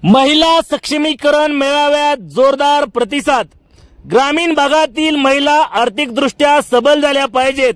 महिला सक्षमीकरण मेळाव्यात जोरदार प्रतिसाद। ग्रामीण भागातील महिला आर्थिकदृष्ट्या सबल झाल्या पाहिजेत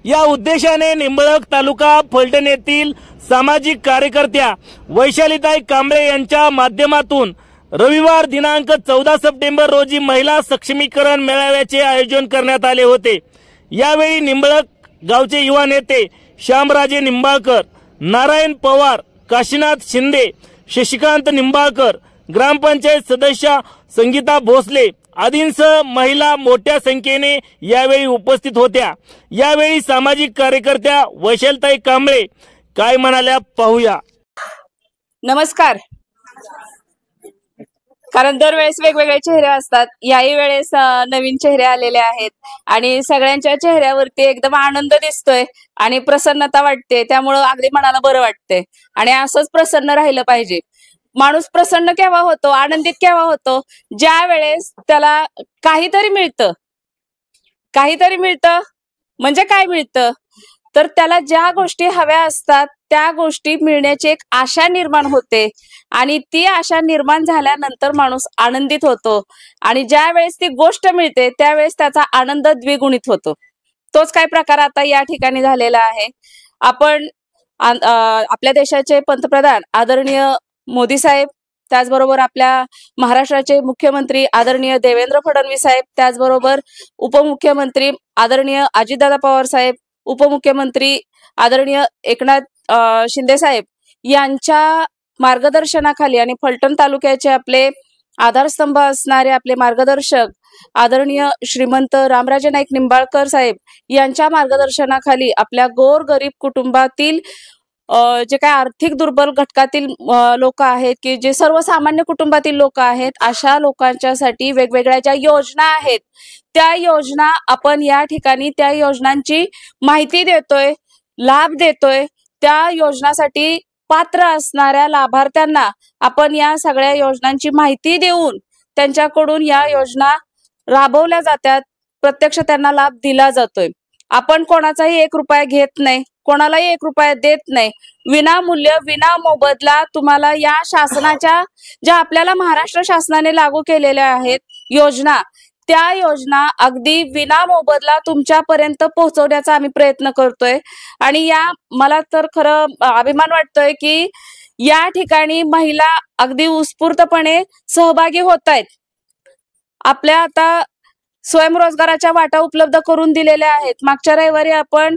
या उद्देशाने निंबळक तालुका फलटण येथील सामाजिक कार्यकर्त्या वैशालीताई कांबळे यांच्या माध्यमातून रविवार दिनांक 14 सप्टेंबर रोजी महिला सक्षमीकरण मेळाव्याचे आयोजन करण्यात आले होते। यावेळी निंबळक गावचे युवा नेते श्यामराजे निंबाळकर, नारायण पवार, काशीनाथ शिंदे, शशिकांत निंबाळकर, ग्रामपंचायत सदस्य संगीता भोसले आदींसह महिला मोठ्या संख्येने यावेळी उपस्थित होत्या। यावेळी सामाजिक कार्यकर्त्या वैशालीताई कांबळे काय म्हणाल्या पाहूया। नमस्कार। कारण दरवेळेस वेगवेगळे चेहरे असतात, याही वेळेस नवीन चेहरे आलेले आहेत आणि सगळ्यांच्या चेहऱ्यावरती एकदम आनंद दिसतोय आणि प्रसन्नता वाटते। त्यामुळे अगदी मनाला बरं वाटते आणि असंच प्रसन्न राहिलं पाहिजे। माणूस प्रसन्न केव्हा होतो, आनंदित केव्हा होतो, ज्या वेळेस त्याला काहीतरी मिळतं। काहीतरी मिळतं म्हणजे काय मिळतं तर त्याला ज्या गोष्टी हव्या असतात त्या गोष्टी मिळण्याची एक आशा निर्माण होते आणि ती आशा निर्माण झाल्यानंतर माणूस आनंदित होतो आणि ज्या वेळेस ती गोष्ट मिळते त्यावेळेस त्याचा आनंद द्विगुणित होतो। तोच काय प्रकार आता या ठिकाणी झालेला आहे। आपण आपल्या देशाचे पंतप्रधान आदरणीय मोदी साहेब, त्याचबरोबर आपल्या महाराष्ट्राचे मुख्यमंत्री आदरणीय देवेंद्र फडणवीस साहेब, त्याचबरोबर उपमुख्यमंत्री आदरणीय अजितदादा पवार साहेब, उपमुख्यमंत्री आदरणीय एकनाथ शिंदे साहेब यांच्या मार्गदर्शनाखाली आणि फलटण तालुक्याचे आपले आधारस्तंभ असणारे आपले मार्गदर्शक आदरणीय श्रीमंत रामराजे नाईक निंबाळकर साहेब यांच्या मार्गदर्शनाखाली आपल्या गोरगरीब कुटुंबातील जे काय आर्थिक दुर्बल घटकातील लोक आहेत की जे सर्वसामान्य कुटुंबातील लोक आहेत, अशा लोकांच्यासाठी वेगवेगळ्या ज्या योजना आहेत त्या योजना आपण या ठिकाणी त्या योजनांची माहिती देतोय, लाभ देतोय। त्या योजनासाठी पात्र असणाऱ्या लाभार्थ्यांना आपण या सगळ्या योजनांची माहिती देऊन त्यांच्याकडून या योजना राबवल्या जातात, प्रत्यक्ष त्यांना लाभ दिला जातोय। आपण कोणाचाही 1 रुपया घेत नाही, कोणालाही 1 रुपया देत नाही। विनामूल्य विना मोबदला तुम्हाला या शासनाच्या ज्या आपल्याला महाराष्ट्र शासनाने लागू केलेल्या आहेत योजना, त्या योजना अगदी विना मोबदला तुमच्यापर्यंत पोहोचवण्याचा आम्ही प्रयत्न करतोय आणि या मला तर खरं अभिमान वाटतोय की या ठिकाणी महिला अगदी उत्स्फूर्तपणे सहभागी होत आहेत। आपल्या आता स्वयंरोजगाराच्या वाटा उपलब्ध करून दिलेल्या आहेत। मागच्या रविवारी आपण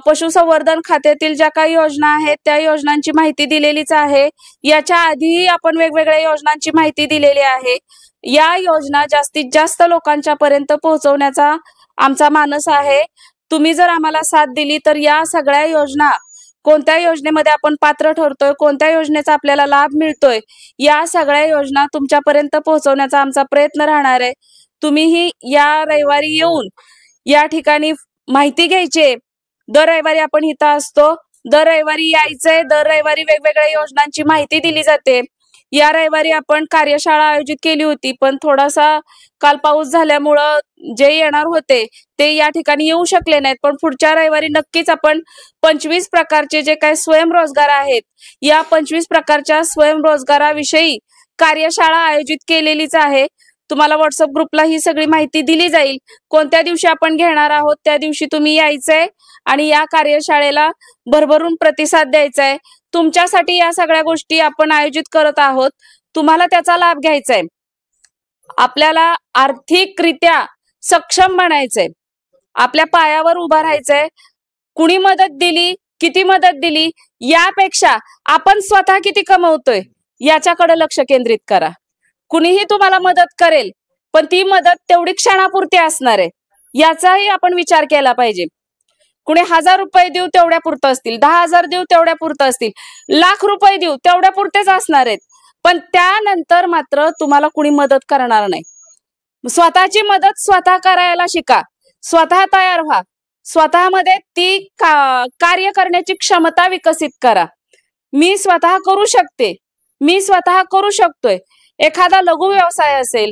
पशुसंवर्धन खात्यातील ज्या काही योजना आहेत त्या योजनांची माहिती दिलेलीच आहे। याच्या आधीही आपण वेगवेगळ्या योजनांची माहिती दिलेली आहे। या योजना जास्तीत जास्त लोकांच्या पर्यंत पोहोचवण्याचा आमचा मानस आहे। तुम्ही जर आम्हाला साथ दिली तर या सगळ्या योजना, कोणत्या योजनेमध्ये आपण पात्र ठरतोय, कोणत्या योजनेचा आपल्याला लाभ मिळतोय, या सगळ्या योजना तुमच्यापर्यंत पोहोचवण्याचा आमचा प्रयत्न राहणार आहे। तुम्हीही या रविवारी येऊन या ठिकाणी माहिती घ्यायची। दर रविवारी आपण इथं असतो, दर रविवारी यायचंय, दर रविवारी वेगवेगळ्या योजनांची माहिती दिली जाते। या रविवारी आपण कार्यशाळा आयोजित केली होती, पण थोडासा काल पाऊस झाल्यामुळं जे येणार होते ते या ठिकाणी येऊ शकले नाहीत, पण पुढच्या रविवारी नक्कीच आपण 25 प्रकारचे जे काही स्वयंरोजगार आहेत या 25 प्रकारच्या स्वयंरोजगाराविषयी कार्यशाळा आयोजित केलेलीच आहे। तुम्हाला व्हॉट्सअप ग्रुपला ही सगळी माहिती दिली जाईल। कोणत्या दिवशी आपण घेणार आहोत त्या दिवशी तुम्ही यायचंय आणि या कार्यशाळेला भरभरून प्रतिसाद द्यायचा आहे। तुमच्यासाठी या सगळ्या गोष्टी आपण आयोजित करत आहोत, तुम्हाला त्याचा लाभ घ्यायचा आहे। आपल्याला आर्थिकरित्या सक्षम बनायचंय, आपल्या पायावर उभा राहायचंय। कुणी मदत दिली, किती मदत दिली यापेक्षा आपण स्वतः किती कमवतोय याच्याकडे लक्ष केंद्रित करा। कुणीही तुम्हाला मदत करेल पण ती मदत तेवढी क्षणापुरती असणार आहे याचाही आपण विचार केला पाहिजे। कुणी 1000 रुपये देऊ तेवढ्या पुरतं असतील, 10,000 देऊ तेवढ्या पुरतं असतील, लाख रुपये देऊ तेवढ्या पुरतेच असणार आहेत, पण त्यानंतर मात्र तुम्हाला कुणी मदत करणार नाही। स्वतःची मदत स्वतः करायला शिका, स्वतः तयार व्हा, स्वतःमध्ये ती कार्य करण्याची क्षमता विकसित करा। मी स्वतः करू शकते, मी स्वतः करू शकतोय। एखादा लघु व्यवसाय असेल,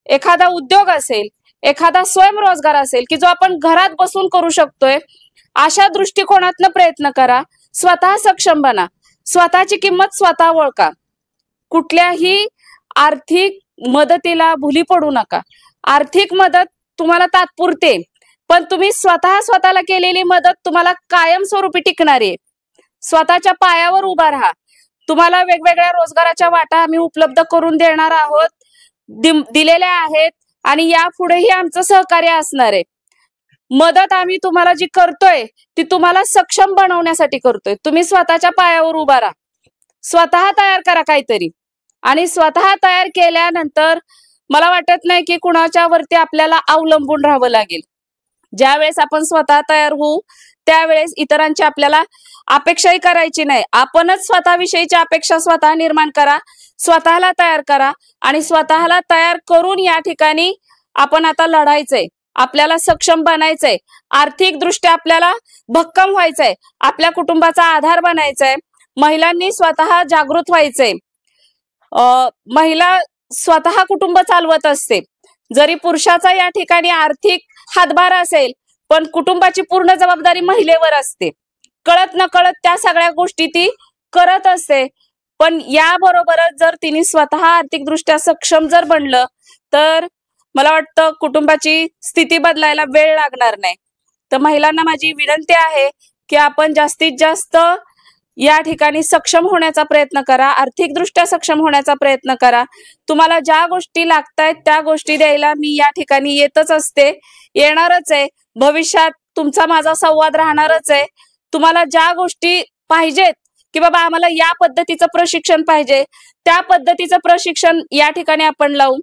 एखादा उद्योग असेल, एखादा स्वयंरोजगार असेल की जो आपण घरात बसून करू शकतोय, अशा दृष्टिकोनातनं प्रयत्न करा। स्वतः सक्षम बना, स्वतःची किंमत स्वतः ओळखा। कुठल्याही आर्थिक मदतीला भुली पडू नका. आर्थिक मदत तुम्हाला तात्पुरते, पण तुम्ही स्वतःला केलेली मदत तुम्हाला कायमस्वरूपी टिकणारी आहे. स्वतःच्या पायावर उभा राहा. तुम्हाला वेगवेगळ्या रोजगाराच्या वाटा आम्ही उपलब्ध करून देणार आहोत, दिलेल्या आहेत आणि यापुढेही आमचं सहकार्य असणार आहे. मदत आम्ही तुम्हाला जी करतोय ती तुम्हाला सक्षम बनवण्यासाठी करतोय. तुम्ही स्वतःच्या पायावर उभा राहा, स्वतः तयार करा काहीतरी, आणि स्वतः तयार केल्यानंतर मला वाटत नाही की कुणाच्या वरती आपल्याला अवलंबून राहावं लागेल. ज्या वेळेस आपण स्वतः तयार होऊ त्यावेळेस इतरांची आपल्याला अपेक्षाही करायची नाही. आपणच स्वतःविषयीची अपेक्षा स्वतः निर्माण करा, स्वतःला तयार करा आणि स्वतःला तयार करून या ठिकाणी आपण आता लढायचंय. आपल्याला सक्षम बनायचंय, आर्थिक दृष्ट्या आपल्याला भक्कम व्हायचंय, आपल्या कुटुंबाचा आधार बनायचंय. महिलांनी स्वतः जागृत व्हायचंय. महिला स्वतः कुटुंब चालवत असते. जरी पुरुषाचा या ठिकाणी आर्थिक हातभार असेल, पण कुटुंबाची पूर्ण जबाबदारी महिलेवर असते. कळत नकळत त्या सगळ्या गोष्टी ती करत असते. पण याबरोबरच जर तिने स्वतः आर्थिकदृष्ट्या सक्षम जर बनलं तर मला वाटतं कुटुंबाची स्थिती बदलायला वेळ लागणार नाही. तर महिलांना माझी विनंती आहे की आपण जास्तीत जास्त या ठिकाणी सक्षम होण्याचा प्रयत्न करा, आर्थिकदृष्ट्या सक्षम होण्याचा प्रयत्न करा. तुम्हाला ज्या गोष्टी लागतायत त्या गोष्टी द्यायला मी या ठिकाणी येतच असते, येणारच आहे. भविष्यात तुमचा माझा संवाद राहणारच आहे. तुम्हाला ज्या गोष्टी पाहिजेत की बाबा आम्हाला या पद्धतीचं प्रशिक्षण पाहिजे, त्या पद्धतीचं प्रशिक्षण या ठिकाणी आपण लावू.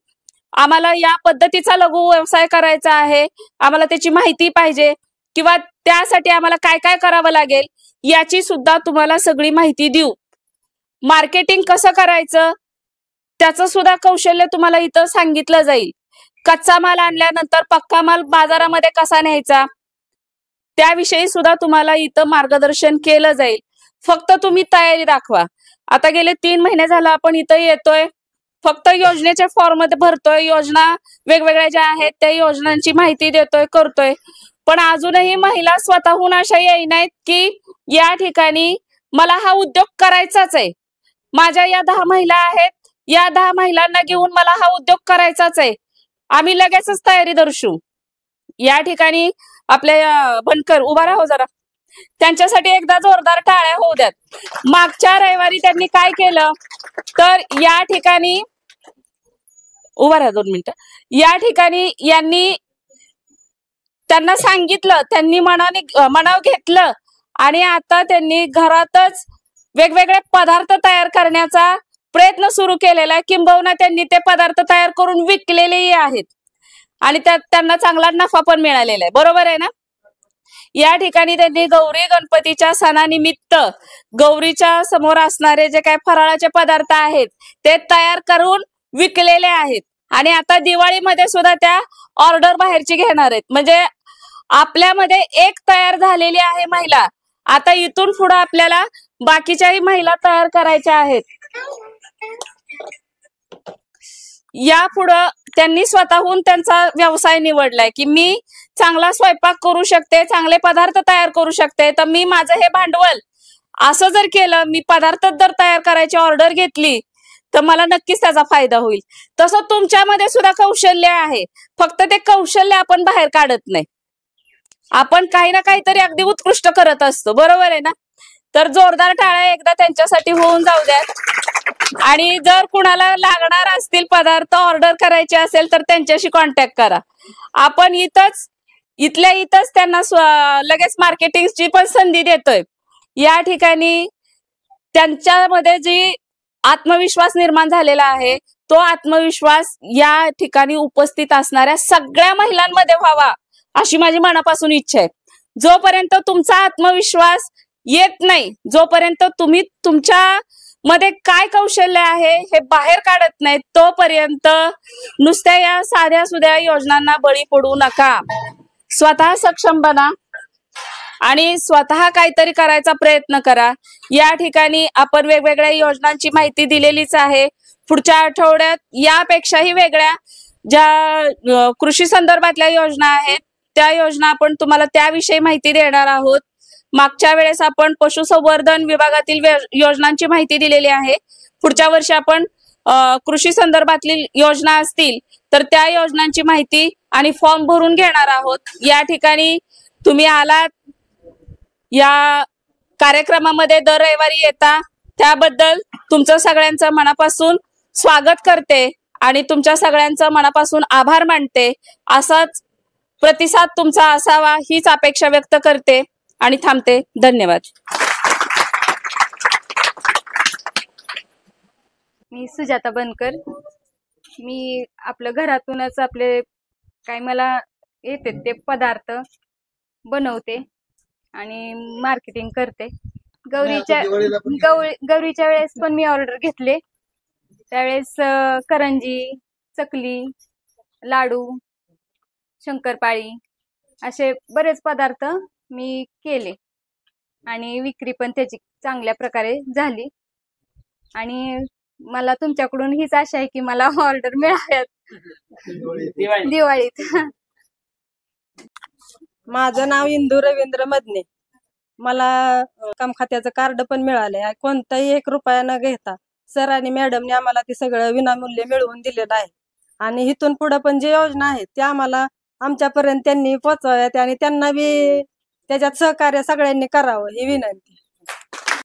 आम्हाला या पद्धतीचा लघु व्यवसाय करायचा आहे, आम्हाला त्याची माहिती पाहिजे किंवा त्यासाठी आम्हाला काय काय करावं लागेल याची सुद्धा तुम्हाला सगळी माहिती देऊ. मार्केटिंग कसं करायचं त्याचं सुद्धा कौशल्य तुम्हाला इथं सांगितलं जाईल. कच्चा माल आणल्यानंतर पक्का माल बाजारामध्ये कसा न्यायचा त्याविषयी सुद्धा तुम्हाला इथं मार्गदर्शन केलं जाईल. फक्त तुम्ही तयारी दाखवा. आता गेले 3 महिने झाला आपण इथं येतोय, फक्त योजनेचे फॉर्म भरतोय, योजना वेगवेगळ्या ज्या आहेत त्या योजनांची माहिती देतोय, करतोय. पण अजूनही महिला स्वतःहून अशा येईनात की या ठिकाणी मला हा उद्योग करायचाच आहे. माझ्या या 10 महिला आहेत, या 10 महिलांना घेऊन मला हा उद्योग करायचाच आहे, आम्ही लगेचच तयारी दर्शवू. या ठिकाणी आपल्या बनकर उभा राहा जरा, त्यांच्यासाठी एकदा जोरदार टाळ्या होऊ द्यात. मागच्या रविवारी त्यांनी काय केलं तर या ठिकाणी उभा राहा 2 मिनिटं. या ठिकाणी यांनी त्यांना सांगितलं, त्यांनी मनाव घेतलं आणि आता त्यांनी घरातच वेगवेगळे पदार्थ तयार करण्याचा प्रयत्न सुरू केलेला आहे. किंबहुना त्यांनी ते पदार्थ तयार करून विकलेलेही आहेत आणि त्यात त्यांना चांगला नफा पण मिळालेला आहे. बरोबर आहे ना. या ठिकाणी त्यांनी गौरी गणपतीच्या सणानिमित्त गौरीच्या समोर असणारे जे काही फराळाचे पदार्थ आहेत ते तयार करून विकलेले आहेत आणि आता दिवाळीमध्ये सुद्धा त्या ऑर्डर बाहेरची घेणार आहेत. म्हणजे आपल्यामध्ये एक तयार झालेली आहे महिला, आता इथून पुढे आपल्याला बाकीच्याही महिला तयार करायच्या आहेत. यापुढं त्यांनी स्वतःहून त्यांचा व्यवसाय निवडलाय की मी चांगला स्वयंपाक करू शकते, चांगले पदार्थ तयार करू शकते, तर मी माझं हे भांडवल असं जर केलं, मी पदार्थ जर तयार करायची ऑर्डर घेतली तर मला नक्कीच त्याचा फायदा होईल. तसं तुमच्यामध्ये सुद्धा कौशल्य आहे, फक्त ते कौशल्य आपण बाहेर काढत नाही. आपण काही ना काहीतरी अगदी उत्कृष्ट करत असतो. बरोबर आहे ना. तर जोरदार टाळ्या एकदा त्यांच्यासाठी होऊन जाऊ द्या. आणि जर कुणाला लागणार असतील पदार्थ ऑर्डर करायचे असेल तर त्यांच्याशी कॉन्टॅक्ट करा. आपण इथल्या इथंच त्यांना लगेच मार्केटिंगची पण संधी देतोय. या ठिकाणी त्यांच्यामध्ये जी आत्मविश्वास निर्माण झालेला आहे तो आत्मविश्वास या ठिकाणी उपस्थित असणाऱ्या सगळ्या महिलांमध्ये व्हावा अशी माझी मनापासून इच्छा आहे. जोपर्यंत तुमचा आत्मविश्वास येत नाही, जोपर्यंत तुम्ही तुमच्या मध्ये काय कौशल्य आहे हे बाहेर काढत नाही, तोपर्यंत नुसत्या या साध्या सुध्या योजनांना बळी पडू नका. स्वतः सक्षम बना आणि स्वतः काहीतरी करायचा प्रयत्न करा. या ठिकाणी आपण वेगवेगळ्या योजनांची माहिती दिलेलीच आहे. पुढच्या आठवड्यात यापेक्षाही वेगळ्या ज्या कृषी संदर्भातल्या योजना आहेत त्या योजना आपण तुम्हाला त्याविषयी माहिती देणार आहोत. मागच्या वेळेस आपण पशुसंवर्धन विभागातील योजनांची माहिती दिलेली आहे. पुढच्या वर्षी आपण कृषी संदर्भातील योजना असतील तर त्या योजनांची माहिती आणि फॉर्म भरून घेणार आहोत। या ठिकाणी तुम्ही आलात, या कार्यक्रमामध्ये दर रविवारी येता, त्याबद्दल तुमचं सगळ्यांचं मनापासून स्वागत करते आणि तुमच्या सगळ्यांचं मनापासून आभार मानते। असाच प्रतिसाद तुमचा असावा हीच अपेक्षा व्यक्त करते आणि थांबते। धन्यवाद। मी सुजाता बनकर। मी आपल्या घरातूनच आपले काय मला येते ते पदार्थ बनवते आणि मार्केटिंग करते। गौरीच्या वेळेस पण मी ऑर्डर घेतले, त्यावेळेस करंजी, चकली, लाडू, शंकरपाळी असे बरेच पदार्थ मी केले आणि विक्री पण त्याची चांगल्या प्रकारे झाली आणि मला तुमच्याकडून हीच आशा आहे की मला ऑर्डर मिळाव्यात दिवाळीत। माझं नाव इंदू रवींद्र मदने। मला काम खात्याचं कार्ड पण मिळालंय, कोणताही 1 रुपया न घेता सर आणि मॅडमने आम्हाला ते सगळं विनामूल्य मिळवून दिलेलं आहे आणि इथून पुढे पण जे योजना आहेत त्या आम्हाला आमच्यापर्यंत त्यांनी पोहोचवाव्यात आणि त्यांना बी त्याच्यात सहकार्य सगळ्यांनी करावं ही विनंती।